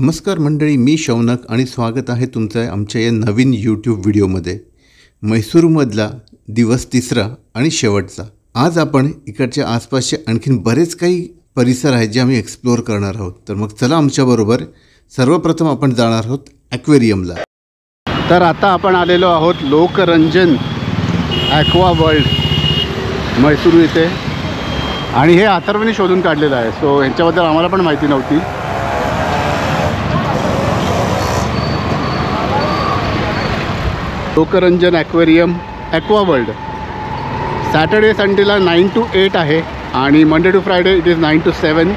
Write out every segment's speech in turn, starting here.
नमस्कार मंडळी, मी शौनक आणि स्वागत आहे तुमचं आमच्या या नवीन यूट्यूब व्हिडिओमध्ये. म्हैसूरमधला दिवस तिसरा आणि शेवटचा. आज आपण इकडच्या आसपासचे आणखीन बरेच काही परिसर आहेत जे आम्ही एक्सप्लोअर करणार आहोत. तर मग चला आमच्याबरोबर. सर्वप्रथम आपण जाणार आहोत ॲक्वेरियमला. तर आता आपण आलेलो आहोत लोकरंजन ॲक्वा वर्ल्ड म्हैसूर इथे. आणि हे अथर्वने शोधून काढलेलं आहे. सो ह्याच्याबद्दल आम्हाला पण माहिती नव्हती. Lokranjan aquarium aqua world Saturday संडेला 9 to 8 आहे आणि Monday to Friday it is 9 to 7.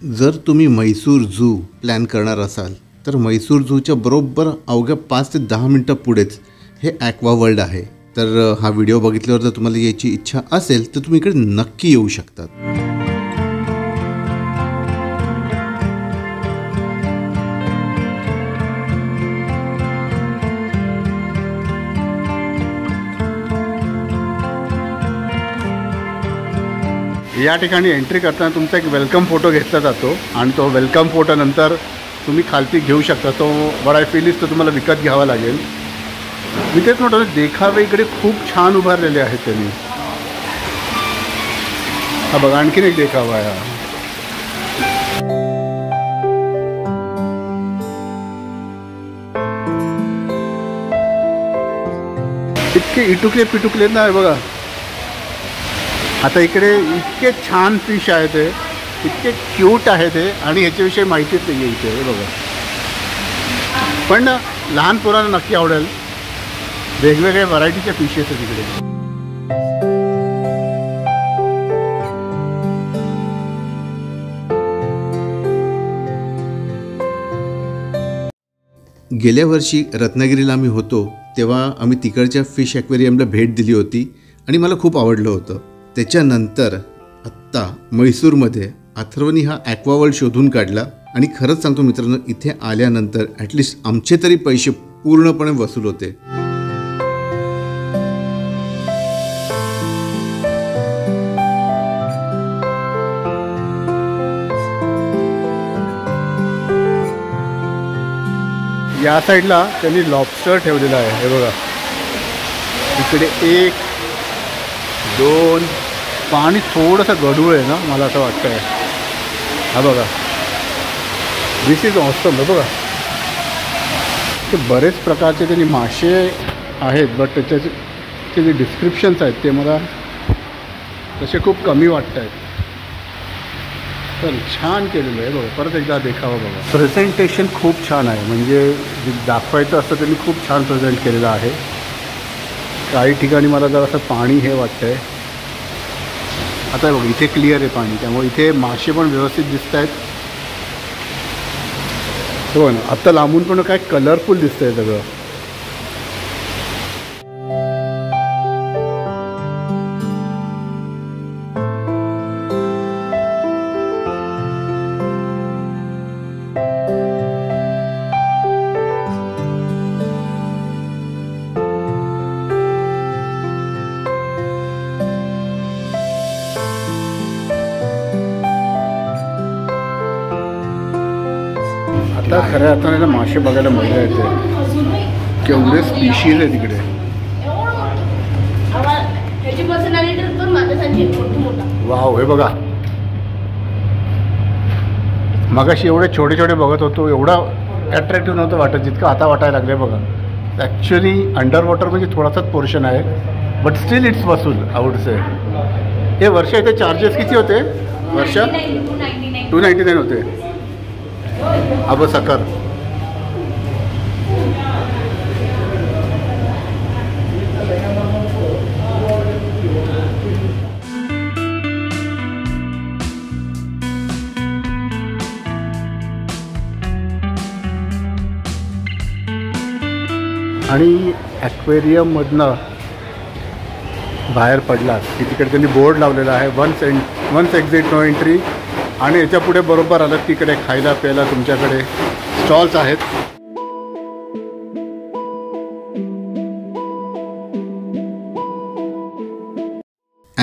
जर तुम्ही म्हैसूर झू प्लॅन करणार असाल तर म्हैसूर झूच्या बरोबर अवघ्या 5 ते 10 मिनटं पुढेच हे ॲक्वा वर्ल्ड आहे. तर हा व्हिडिओ बघितल्यावर जर तुम्हाला याची इच्छा असेल तर तुम्ही इकडे नक्की येऊ शकतात. या ठिकाणी एंट्री करताना तुमचा एक वेलकम फोटो घेतला जातो आणि तो वेलकम फोटो नंतर तुम्ही खालती घेऊ शकता. तो व्हॉट आय फील इज तो तुम्हाला विकत घ्यावा लागेल. मी तेच म्हणतो, देखावे इकडे खूप छान उभारलेले आहेत त्यांनी. हा बघा, आणखीन एक देखावा आहे. इतके इटुकले पिटुकले ना बघा. आता इकडे इतके छान फिश आहेत, ते इतके क्यूट आहे ते, आणि ह्याच्याविषयी माहितीच नाही आहे इथे. हे बघा, पण लहान पोरांना नक्की आवडेल. वेगवेगळ्या व्हरायटीच्या फिशेस आहेत तिकडे. गेल्या वर्षी रत्नागिरीला आम्ही होतो तेव्हा आम्ही तिकडच्या फिश ॲक्वेरियमला भेट दिली होती आणि मला खूप आवडलं होतं. त्याच्यानंतर आत्ता म्हैसूरमध्ये अथर्वनी हा ॲक्वा वर्ल्ड शोधून काढला आणि खरंच सांगतो मित्रांनो, इथे आल्यानंतर ॲटलिस्ट आमचे तरी पैसे पूर्णपणे वसूल होते. या साईडला त्यांनी लॉबस्टर ठेवलेला आहे. हे बघा, इकडे 1 2 पाणी थोडंसं गढूळ आहे ना, मला असं वाटतं आहे. हा बघा, दिस इज ऑसम. हे बघा, ते बरेच प्रकारचे त्यांनी मासे आहेत, बट त्याचे जे डिस्क्रिप्शन्स आहेत ते मला तसे खूप कमी वाटत आहेत. तर छान केलेलं आहे. बघा, परत एकदा देखावा बघा. प्रेझेंटेशन खूप छान आहे, म्हणजे जे दाखवायचं असतं त्यांनी खूप छान प्रेझेंट केलेलं आहे. काही ठिकाणी मला जर असं पाणी हे वाटतं आहे. आता बघा, इथे क्लिअर आहे पाणी, त्यामुळे इथे मासे पण व्यवस्थित दिसत आहेत. हो ना, आत्ता लांबून पण काय कलरफुल दिसतं आहे सगळं. आता खऱ्या अर्थाने मासे बघायला मजा येते. केवढे स्पीशीज आहे तिकडे. वाव, हे बघा, मगाशी एवढे छोटे छोटे बघत होतो, एवढा अट्रॅक्टिव्ह नव्हतं वाटत जितकं आता वाटायला लागले. बघा, ॲक्च्युली अंडर वॉटर म्हणजे थोडासाच पोर्शन आहे, बट स्टील इट्स वसूल आउट से. हे वर्ष इथे चार्जेस किती होते? वर्ष 299 होते. अब सकर. आणि ॲक्वेरियममधनं बाहेर पडलात की तिकडे त्यांनी बोर्ड लावलेला आहे, वन्स एक्झिट नो एंट्री. आणि याच्या पुढे बरोबर आलं तिकडे खायला प्यायला तुमच्याकडे स्टॉल्स आहेत.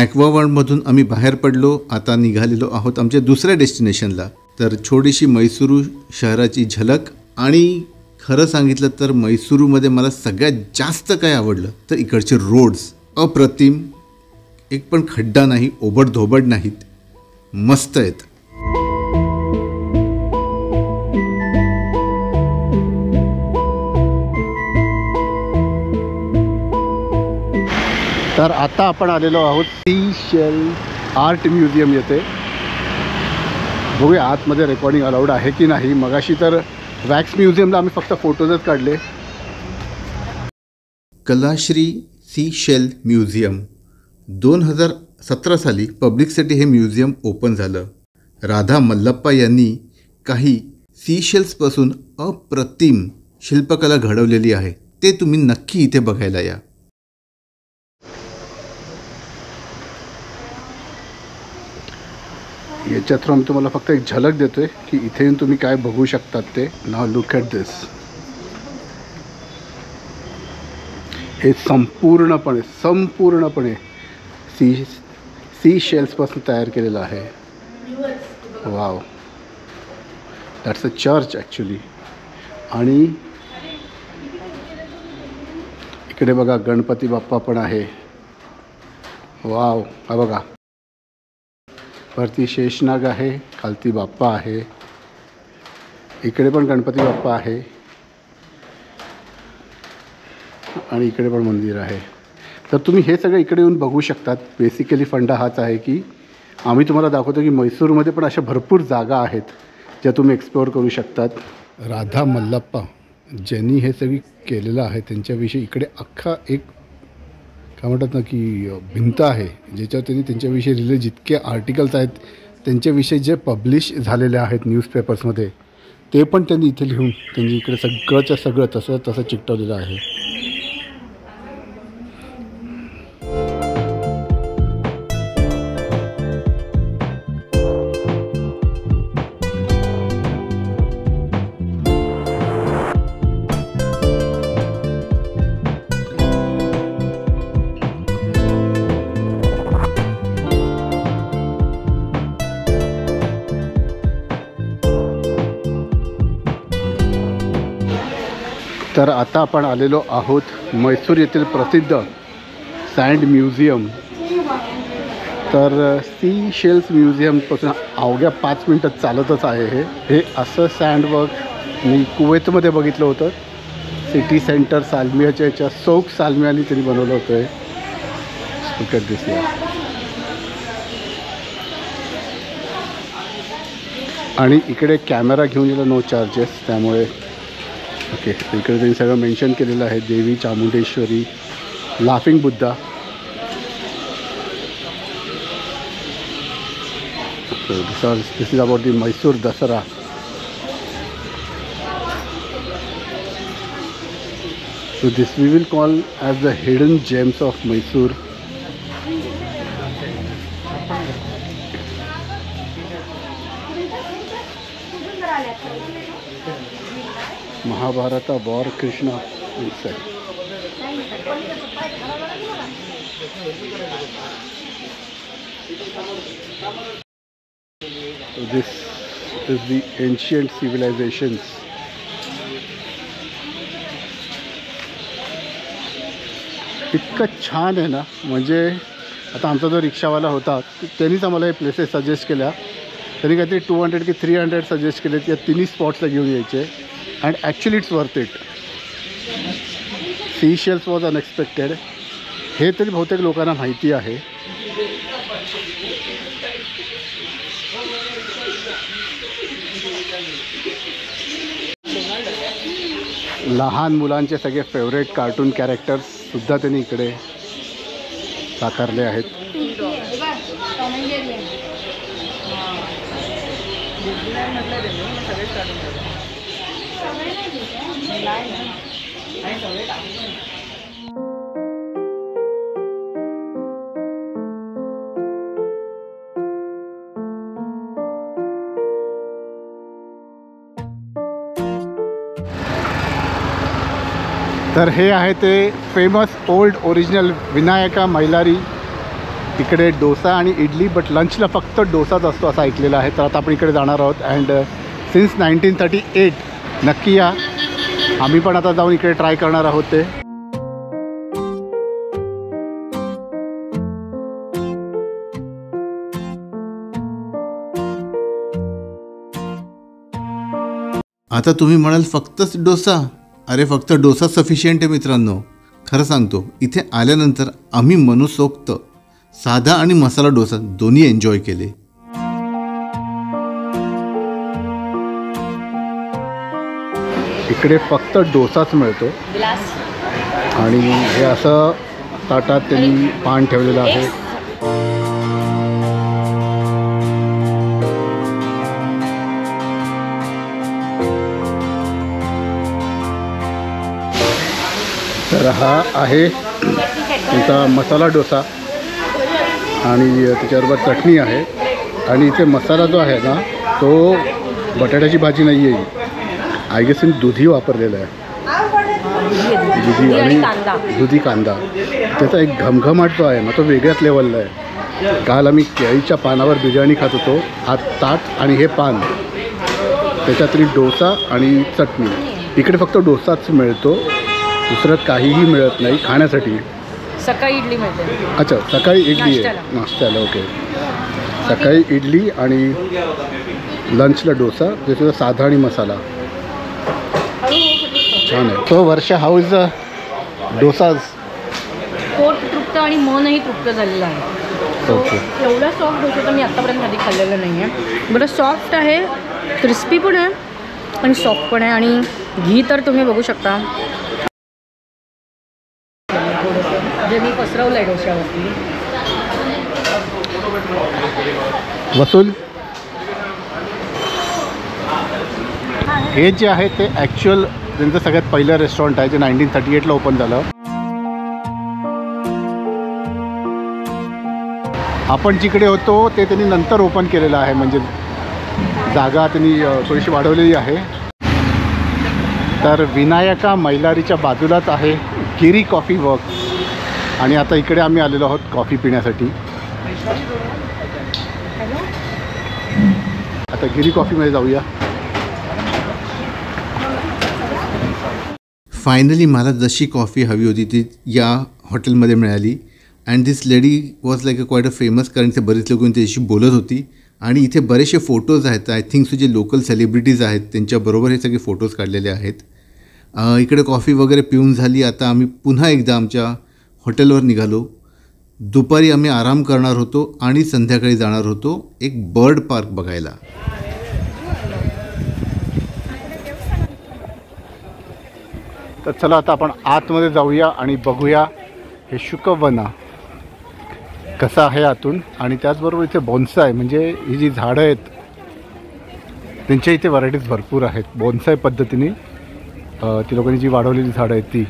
ॲक्वावर्ल्डमधून आम्ही बाहेर पडलो. आता निघालेलो आहोत आमच्या दुसऱ्या डेस्टिनेशनला. तर छोटीशी मैसूरू शहराची झलक. आणि खरं सांगितलं तर मैसूरूमध्ये मला सगळ्यात जास्त काय आवडलं तर इकडचे रोड्स अप्रतिम. एक पण खड्डा नाही, ओबडधोबड नाहीत, मस्त आहेत. तर आता आपण आलेलो आहोत सीशेल आर्ट म्युझियम येथे. बघूया आतमध्ये रेकॉर्डिंग अलाउड आहे की नाही. मगाशी तर वॅक्स म्युझियमला आम्ही फक्त फोटोजच काढले. कलाश्री सीशेल म्युझियम 2017 साली पब्लिकसाठी हे म्युझियम ओपन झालं. राधा मल्लप्पा यांनी काही सीशेल्सपासून अप्रतिम शिल्पकला घडवलेली आहे. ते तुम्ही नक्की इथे बघायला या. याच्या थ्रू मी तुम्हाला फक्त एक झलक देतोय की इथे येऊन तुम्ही काय बघू शकतात ते. नाव लुक ॲट दिस. हे संपूर्णपणे सी शेल्सपासून तयार केलेलं आहे. Wow, that's a church actually. आणि इकडे बघा गणपती बाप्पा पण आहे. वाव, हा बघा वरती शेषनाग आहे, खालती बाप्पा आहे. इकडे पण गणपती बाप्पा आहे आणि इकडे पण मंदिर आहे. तर तुम्ही हे सगळं इकडे येऊन बघू शकतात. बेसिकली फंडा हाच आहे की आम्ही तुम्हाला दाखवतो की मैसूरमध्ये पण अशा भरपूर जागा आहेत ज्या तुम्ही एक्सप्लोअर करू शकतात. राधा मल्लप्पा ज्यांनी हे सगळी केलेलं आहे त्यांच्याविषयी इकडे अख्खा एक काय म्हणतात ना की भिंत आहे ज्याच्यावर त्यांनी त्यांच्याविषयी लिहिले जितके आर्टिकल्स आहेत त्यांच्याविषयी जे पब्लिश झालेले आहेत न्यूजपेपर्समध्ये ते पण त्यांनी इथे लिहून त्यांनी इकडे सगळंच्या सगळं तसं चिकटवलेलं आहे. तर आता आपण आलेलो आहोत मैसूर येथील प्रसिद्ध सँड म्युझियम. तर सी शेल्स म्युझियमपासून अवघ्या 5 मिनटात चालतच आहे. हे असं सँडवर्क मी कुवेतमध्ये बघितलं होतं. सिटी सेंटर सालमियाच्या याच्या सौक सालमियानी त्यांनी बनवलं होतं. हे दिसलं. आणि इकडे कॅमेरा घेऊन गेला नो चार्जेस. त्यामुळे ओके, इकडे त्यांनी सगळं मेन्शन केलेलं आहे. Devi Chamundeshwari, laughing Buddha. This is about the Mysore Dasara. So this we will call as the hidden gems of Mysore. Mahabharata War Krishna inside. So this is the ancient civilizations. इतकं छान आहे ना. म्हणजे आता आमचा जो रिक्षावाला होता त्यांनीच आम्हाला हे प्लेसेस सजेस्ट केल्या. त्यांनी काहीतरी 200 की 300 सजेस्ट केले. या तिन्ही स्पॉट्सला घेऊन यायचे. And actually it's worth it. Sea shells was unexpected. हे तरी बहुतेक लोकांना माहिती आहे. लहान मुलांचे सगळे फेवरेट कार्टून कॅरेक्टर्स सुद्धा त्यांनी इकडे साकारले आहेत. तर हे आहे ते फेमस ओल्ड ओरिजिनल विनायका मैलारी तिकडे डोसा आणि इडली, बट लंचला फक्त डोसाच असतो असं ऐकलेलं आहे. तर आता आपण इकडे जाणार आहोत. अँड सिन्स 1938 नक्की या. आम्ही पण आता जाऊन इकडे ट्राय करणार आहोत ते. आता तुम्ही म्हणाल फक्तच डोसा? अरे फक्त डोसा सफिशियंट आहे मित्रांनो. खरं सांगतो, इथे आल्यानंतर आम्ही मनसोक्त साधा आणि मसाला डोसा दोन्ही एन्जॉय केले. इकडे फक्त डोसाच मिळतो आणि हे असं ताटात त्यांनी पान ठेवलेलं आहे. तर हा आहे त्यांचा मसाला डोसा आणि त्याच्याबरोबर चटणी आहे. आणि इथे मसाला जो आहे ना तो बटाट्याची भाजी नाही आहे, आय गेस दुधी वापरलेलं आहे. दुधी आणि दुधी कांदा. त्याचा एक घमघमाट जो आहे ना तो वेगळ्याच लेवलला आहे. काल आम्ही केळीच्या पानावर बिर्याणी खात होतो. हा ताट आणि हे पान, त्याच्यातली डोसा आणि चटणी. इकडे फक्त डोसाच मिळतो, दुसरं काहीही मिळत नाही खाण्यासाठी. सकाळी इडली मिळते. अच्छा, सकाळी इडली आहे नाश्त्याला. ओके, सकाळी इडली आणि लंचला डोसा, त्याचा साधा आणि मसाला. छान आहे. तो वर्षा हाऊ इज डोसाज. पोट तृप्त आणि मनही तृप्त झालेलं आहे. ओके. एवढा सॉफ्ट डोसा तर मी आत्तापर्यंत कधी खाल्लेला नाही आहे. बरं सॉफ्ट आहे, क्रिस्पी पण आहे आणि सॉफ्ट पण आहे. आणि घी तर तुम्ही बघू शकता जे मी पसरवलं आहे डोश्यावरती. वसूल हे जे आहे ते ॲक्च्युअल त्यांचं सगळ्यात पहिलं रेस्टॉरंट आहे जे 1938ला ओपन झालं. आपण जिकडे होतो ते त्यांनी नंतर ओपन केलेलं आहे, म्हणजे जागा त्यांनी थोडीशी वाढवलेली आहे. तर विनायका मैलारीच्या बाजूलाच आहे गिरी कॉफी वर्क्स. आणि आता इकडे आम्ही आलेलो आहोत कॉफी पिण्यासाठी. आता गिरी कॉफीमध्ये जाऊया. फायनली मला जशी कॉफी हवी होती ती या हॉटेलमध्ये मिळाली. And this lady was like quiet a famous, कारण ते बरेच लोक त्याच्याशी बोलत होती. आणि इथे बरेचसे फोटोज आहेत. आय थिंक जे लोकल सेलिब्रिटीज आहेत त्यांच्याबरोबर हे सगळे फोटोज काढलेले आहेत. इकडे कॉफी वगैरे पिऊन झाली. आता आम्ही पुन्हा एकदा आमच्या हॉटेलवर निघालो. दुपारी आम्ही आराम करणार होतो आणि संध्याकाळी जाणार होतो एक बर्ड पार्क बघायला. तर चला आता आपण आतमध्ये जाऊया आणि बघूया हे शुकवना कसं आहे आतून. आणि त्याचबरोबर इथे बोन्साय, म्हणजे ही जी झाडं आहेत त्यांच्या इथे व्हरायटीज भरपूर आहेत. बोन्साय पद्धतीने ती लोकांनी जी वाढवलेली झाडं आहेत ती.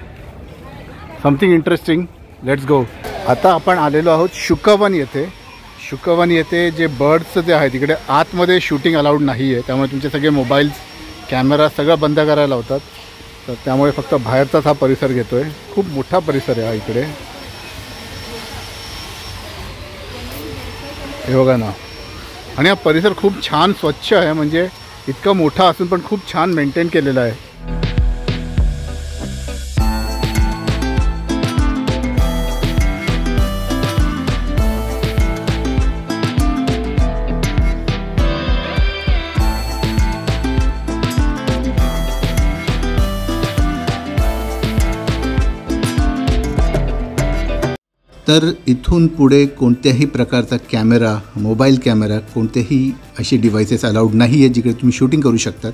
Something interesting. Let's go. आता आपण आलेलो आहोत शुकवन येथे. शुकवन येथे जे बर्ड्स जे आहेत तिकडे आतमध्ये शूटिंग अलाउड नाही आहे, त्यामुळे तुमचे सगळे मोबाईल्स कॅमेरा सगळं बंद करायला लावतात. तर त्यामुळे फक्त बाहेरचाच हा परिसर घेतो आहे. खूप मोठा परिसर आहे हा इकडे. हे बघा ना. आणि हा परिसर खूप छान स्वच्छ आहे, म्हणजे इतका मोठा असून पण खूप छान मेंटेन केलेला आहे. तर इथून पुढे कोणत्याही प्रकारचा कॅमेरा, मोबाईल कॅमेरा, कोणतेही असे डिव्हायसेस अलाउड नाही आहे जिकडे तुम्ही शूटिंग करू शकतात.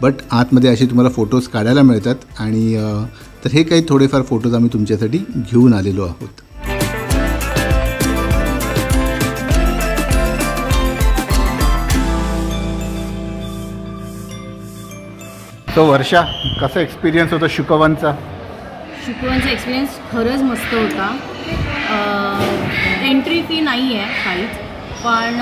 बट आतमध्ये असे तुम्हाला फोटोज काढायला मिळतात. आणि तर हे काही थोडेफार फोटोज आम्ही तुमच्यासाठी घेऊन आलेलो आहोत. तो वर्षा, कसा एक्सपिरियन्स होता शुकवनचा? शुकवनचा एक्सपिरियन्स खरंच मस्त होता. एंट्री फी नाही आहे काहीच, पण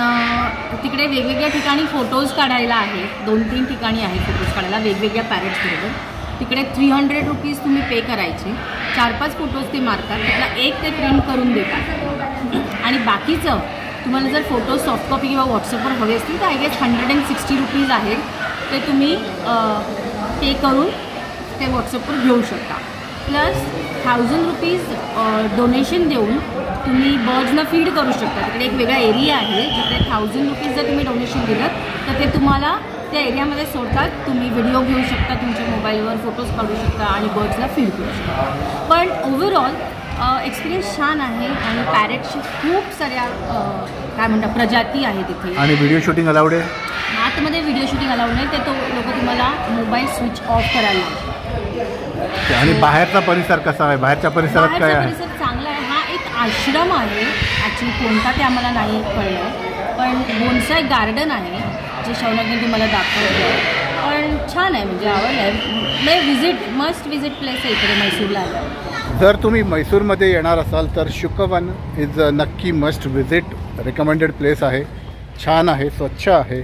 तिकडे वेगवेगळ्या ठिकाणी फोटोज काढायला आहे. 2-3 ठिकाणी आहे फोटोज काढायला वेगवेगळ्या पॅरेट्सबरोबर. तिकडे 300 रुपीज तुम्ही पे करायचे. 4-5 फोटोज ते मारतात, त्यातला एक ते प्रिंट करून देतात. आणि आणि बाकीचं तुम्हाला जर फोटो सॉफ्ट कॉपी किंवा व्हॉट्सअपवर हवे असतील तर आय गेस 160 रुपीज आहेत, ते तुम्ही पे करून ते व्हॉट्सअपवर घेऊ शकता. प्लस 1000 रुपीज डोनेशन देऊन तुम्ही बर्ड्सना फीड करू शकता. तिकडे एक वेगळा एरिया आहे जिथे 1000 रुपीज जर तुम्ही डोनेशन दिलं तर ते तुम्हाला त्या एरियामध्ये सोडतात. तुम्ही व्हिडिओ घेऊ शकता, तुमच्या मोबाईलवर फोटोज काढू शकता आणि बर्ड्सला फीड करू शकता. पण ओव्हरऑल एक्सपिरियन्स छान आहे आणि पॅरेटची खूप साऱ्या काय म्हणतात प्रजाती आहे तिथे. आणि व्हिडिओ शूटिंग अलाउड आहे? आतमध्ये व्हिडिओ शूटिंग अलाउड नाही, ते तो लोक तुम्हाला मोबाईल स्विच ऑफ करायला लागतात. आणि बाहेरचा परिसर कसा आहे? बाहेरच्या परिसरात काय आहे? परिसर चांगला आहे. हा एक आश्रम आहे ॲक्च्युली, कोणता ते आम्हाला नाही कळलं, पण बोन्साय गार्डन आहे जे शौनकने तुम्हाला दाखवलं. पण छान आहे, म्हणजे आवडलं आहे. मस्ट विजिट प्लेस आहे इकडे मैसूरला. जर तुम्ही मैसूरमध्ये येणार असाल तर शुकवन इज नक्की मस्ट विजिट, रेकमेंडेड प्लेस आहे. छान आहे, स्वच्छ आहे.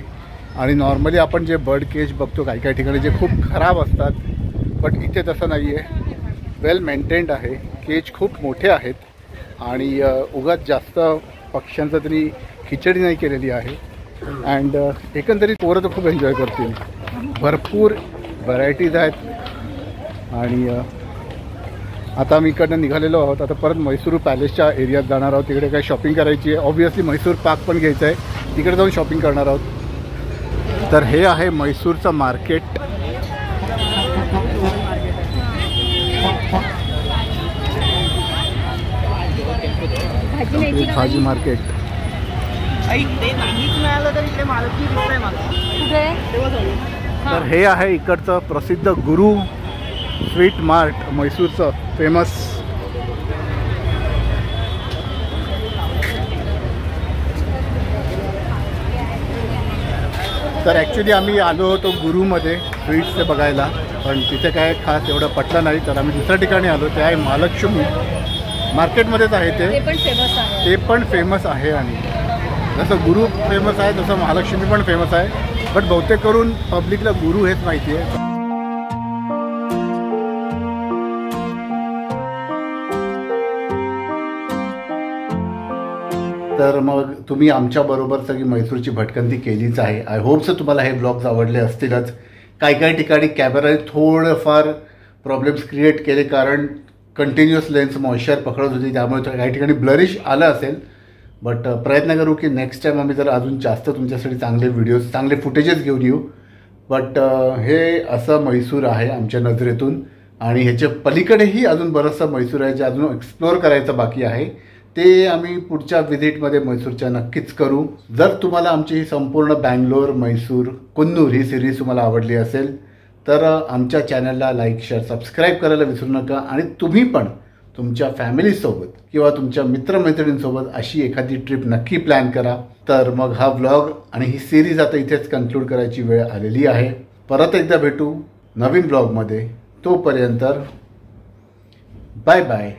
आणि नॉर्मली आपण जे बर्ड केज बघतो काही काही ठिकाणी जे खूप खराब असतात, बट इथे तसं नाही आहे. वेल मेंटेन्ड आहे. केज खूप मोठे आहेत आणि उगाच जास्त पक्ष्यांचं तरी खिचडी नाही केलेली आहे. अँड एकंदरीत पोरं तर खूप एन्जॉय करतील. भरपूर व्हरायटीज आहेत. आणि आता आम्ही इकडनं निघालेलो आहोत. आता परत मैसूर पॅलेसच्या एरियात जाणार आहोत. तिकडे काही शॉपिंग करायची आहे. ऑब्व्हियसली मैसूर पाक पण घ्यायचं आहे, तिकडे जाऊन शॉपिंग करणार आहोत. तर हे आहे मैसूरचं मार्केट. भाजी मार्केट. तर हे आहे इकडचं प्रसिद्ध गुरु स्वीट मार्ट, मैसूरचं फेमस. तर ॲक्च्युली आम्ही आलो होतो गुरुमध्ये स्वीट्सचे बघायला, पण तिथे काय खास एवढं पटलं नाही. तर आम्ही दुसऱ्या ठिकाणी आलो, ते आहे महालक्ष्मी मार्केटमध्येच आहे. ते पण फेमस आहे. आणि जसं गुरु फेमस आहे तसं महालक्ष्मी पण फेमस आहे. बट बहुतेक करून पब्लिकला गुरु हेच माहिती आहे. तर मग तुम्ही आमच्याबरोबर सगळी मैसूरची भटकंती केलीच आहे. आय होप सो तुम्हाला हे ब्लॉग्स आवडले असतीलच. काही ठिकाणी कॅमेराने थोडंफार प्रॉब्लेम्स क्रिएट केले, कारण कंटिन्युअस लेन्स मॉइश्चर पकडत होती, त्यामुळे काही ठिकाणी ब्लरिश आलं असेल. बट प्रयत्न करू की नेक्स्ट टाईम आम्ही जर अजून जास्त तुमच्यासाठी चांगले व्हिडिओज, चांगले फुटेजेस घेऊन येऊ. बट हे असं मैसूर आहे आमच्या नजरेतून. आणि ह्याच्या पलीकडेही अजून बरंचसं मैसूर आहे जे अजून एक्सप्लोअर करायचं बाकी आहे. ते आम्ही पुढच्या व्हिजिटमध्ये मैसूरच्या नक्कीच करू. जर तुम्हाला आमची ही संपूर्ण बँगलोर, मैसूर, कुन्नूर ही सिरीज तुम्हाला आवडली असेल तर आमच्या चॅनलला लाईक, शेअर, सबस्क्राईब करायला विसरू नका. आणि तुम्ही पण तुमच्या फॅमिलीसोबत किंवा तुमच्या मित्रमैत्रिणींसोबत अशी एखादी ट्रिप नक्की प्लॅन करा. तर मग हा व्लॉग आणि ही सिरीज आता इथेच कन्क्लूड करायची वेळ आलेली आहे. परत एकदा भेटू नवीन ब्लॉगमध्ये. तोपर्यंत बाय बाय.